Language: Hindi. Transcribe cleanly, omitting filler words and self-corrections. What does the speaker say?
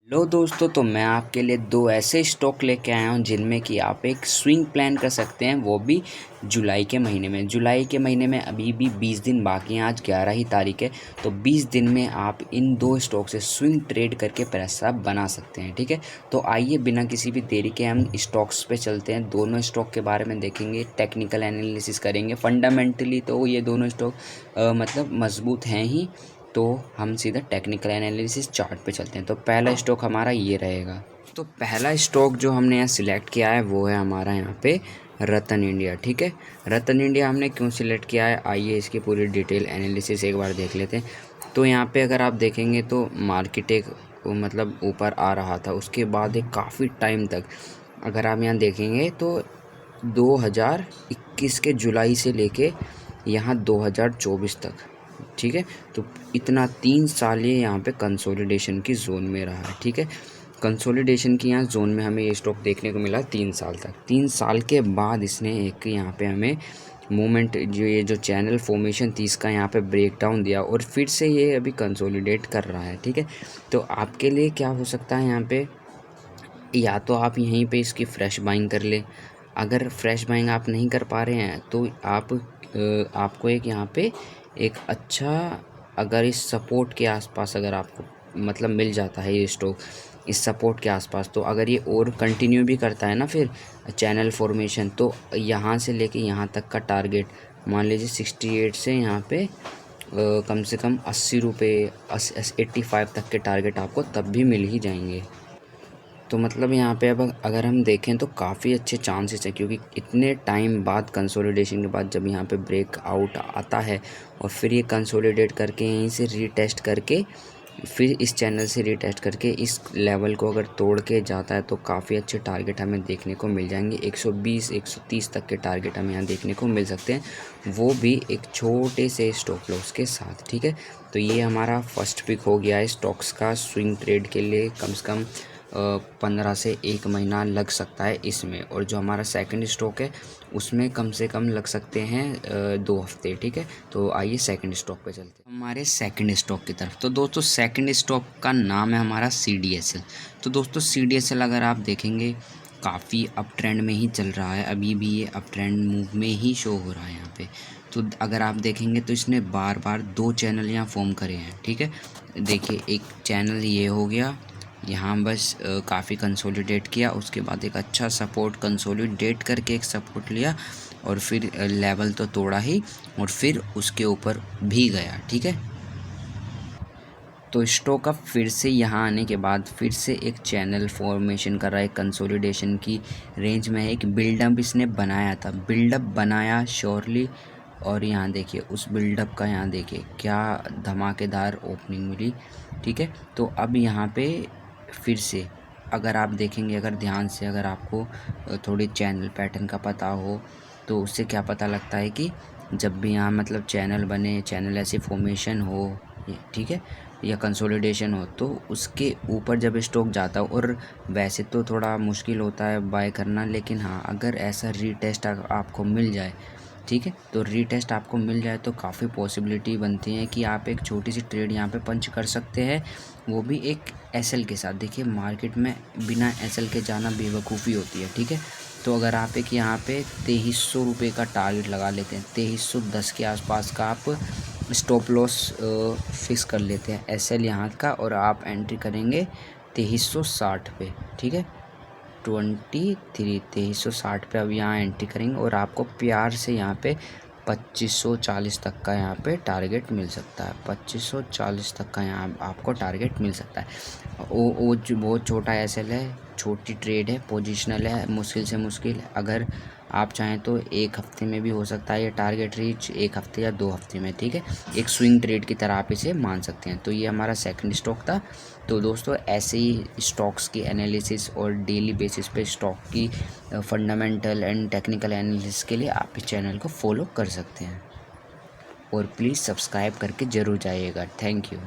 लो दोस्तों, तो मैं आपके लिए दो ऐसे स्टॉक लेके आया हूँ जिनमें कि आप एक स्विंग प्लान कर सकते हैं, वो भी जुलाई के महीने में। जुलाई के महीने में अभी भी 20 दिन बाकी हैं, आज 11 ही तारीख है। तो 20 दिन में आप इन दो स्टॉक से स्विंग ट्रेड करके पैसा बना सकते हैं। ठीक है, तो आइए बिना किसी भी देरी के हम स्टॉक्स पे चलते हैं। दोनों स्टॉक के बारे में देखेंगे, टेक्निकल एनालिसिस करेंगे। फंडामेंटली तो ये दोनों स्टॉक मतलब मजबूत हैं ही। तो हम सीधा टेक्निकल एनालिसिस चार्ट पे चलते हैं। तो पहला स्टॉक हमारा ये रहेगा। तो पहला स्टॉक जो हमने यहाँ सिलेक्ट किया है वो है हमारा यहाँ पे रतन इंडिया। ठीक है, रतन इंडिया हमने क्यों सिलेक्ट किया है, आइए इसकी पूरी डिटेल एनालिसिस एक बार देख लेते हैं। तो यहाँ पे अगर आप देखेंगे तो मार्केट एक मतलब ऊपर आ रहा था, उसके बाद एक काफ़ी टाइम तक अगर आप यहाँ देखेंगे तो 2021 के जुलाई से लेके यहाँ 2024 तक, ठीक है, तो इतना 3 साल ये यहाँ पे कंसोलिडेशन की जोन में रहा है। ठीक है, कंसोलिडेशन की यहाँ जोन में हमें ये स्टॉक देखने को मिला 3 साल तक। 3 साल के बाद इसने एक यहाँ पे हमें मूवमेंट, जो ये जो चैनल फॉर्मेशन 30 का यहाँ पे ब्रेक डाउन दिया और फिर से ये अभी कंसोलिडेट कर रहा है। ठीक है, तो आपके लिए क्या हो सकता है यहाँ पे, या तो आप यहीं पे इसकी फ़्रेश बाइंग कर ले। अगर फ्रेश बाइंग आप नहीं कर पा रहे हैं तो आपको एक यहाँ पे एक अच्छा, अगर इस सपोर्ट के आसपास अगर आपको मतलब मिल जाता है ये स्टॉक इस सपोर्ट के आसपास, तो अगर ये और कंटिन्यू भी करता है ना फिर चैनल फॉर्मेशन, तो यहाँ से लेके यहाँ तक का टारगेट मान लीजिए 68 से यहाँ पे कम से कम 80 रुपये 85 तक के टारगेट आपको तब भी मिल ही जाएंगे। तो मतलब यहाँ पे अब अगर हम देखें तो काफ़ी अच्छे चांसेस हैं, क्योंकि इतने टाइम बाद कंसोलिडेशन के बाद जब यहाँ पे ब्रेक आउट आता है और फिर ये कंसोलिडेट करके यहीं से रीटेस्ट करके फिर इस चैनल से रीटेस्ट करके इस लेवल को अगर तोड़ के जाता है तो काफ़ी अच्छे टारगेट हमें देखने को मिल जाएंगे। 120 130 तक के टारगेट हमें यहाँ देखने को मिल सकते हैं, वो भी एक छोटे से स्टॉप लॉस के साथ। ठीक है, तो ये हमारा फर्स्ट पिक हो गया है स्टॉक्स का स्विंग ट्रेड के लिए। कम से कम 15 से 1 महीना लग सकता है इसमें, और जो हमारा सेकंड स्टॉक है उसमें कम से कम लग सकते हैं 2 हफ्ते। ठीक है, तो आइए सेकंड स्टॉक पे चलते हैं, हमारे सेकंड स्टॉक की तरफ। तो दोस्तों सेकंड स्टॉक का नाम है हमारा CDSL। तो दोस्तों CDSL अगर आप देखेंगे काफ़ी अप ट्रेंड में ही चल रहा है, अभी भी ये अप ट्रेंड मूव में ही शो हो रहा है यहाँ पे। तो अगर आप देखेंगे तो इसने बार बार 2 चैनल यहाँ फॉर्म करे हैं। ठीक है, देखिए एक चैनल ये हो गया, यहाँ बस काफ़ी कंसोलिडेट किया, उसके बाद एक अच्छा सपोर्ट कंसोलिडेट करके एक सपोर्ट लिया और फिर लेवल तो तोड़ा ही और फिर उसके ऊपर भी गया। ठीक है, तो स्टॉक का फिर से यहाँ आने के बाद फिर से एक चैनल फॉर्मेशन कर रहा है, कंसोलिडेशन की रेंज में है। एक बिल्डअप इसने बनाया था, बिल्डअप बनाया श्योरली, और यहाँ देखिए उस बिल्डअप का यहाँ देखिए क्या धमाकेदार ओपनिंग मिली। ठीक है, तो अब यहाँ पे फिर से अगर आप देखेंगे, अगर ध्यान से अगर आपको थोड़ी चैनल पैटर्न का पता हो तो उससे क्या पता लगता है कि जब भी यहाँ मतलब चैनल बने, चैनल ऐसी फॉर्मेशन हो, ठीक है, या कंसोलिडेशन हो, तो उसके ऊपर जब स्टॉक जाता हो, और वैसे तो थोड़ा मुश्किल होता है बाय करना, लेकिन हाँ अगर ऐसा रीटेस्ट आपको मिल जाए, ठीक है, तो रीटेस्ट आपको मिल जाए तो काफ़ी पॉसिबिलिटी बनती है कि आप एक छोटी सी ट्रेड यहाँ पे पंच कर सकते हैं, वो भी एक एसएल के साथ। देखिए मार्केट में बिना एसएल के जाना बेवकूफ़ी होती है। ठीक है, तो अगर आप एक यहाँ पे 2300 रुपये का टारगेट लगा लेते हैं, 2310 के आसपास का आप स्टॉप लॉस फिक्स कर लेते हैं एसएल यहाँ का, और आप एंट्री करेंगे 2360 पे। ठीक है, 2360 पे अब यहाँ एंट्री करेंगे और आपको प्यार से यहाँ पे 2540 तक का यहाँ पे टारगेट मिल सकता है। 2540 तक का यहाँ आपको टारगेट मिल सकता है। वो जो बहुत छोटा एसएल है, छोटी ट्रेड है, पोजिशनल है, मुश्किल से मुश्किल। अगर आप चाहें तो 1 हफ्ते में भी हो सकता है ये टारगेट रीच, 1 हफ्ते या 2 हफ्ते में। ठीक है, एक स्विंग ट्रेड की तरह आप इसे मान सकते हैं। तो ये हमारा सेकंड स्टॉक था। तो दोस्तों ऐसे ही स्टॉक्स की एनालिसिस और डेली बेसिस पे स्टॉक की फंडामेंटल एंड टेक्निकल एनालिसिस के लिए आप इस चैनल को फॉलो कर सकते हैं, और प्लीज़ सब्सक्राइब करके ज़रूर जाइएगा। Thank you.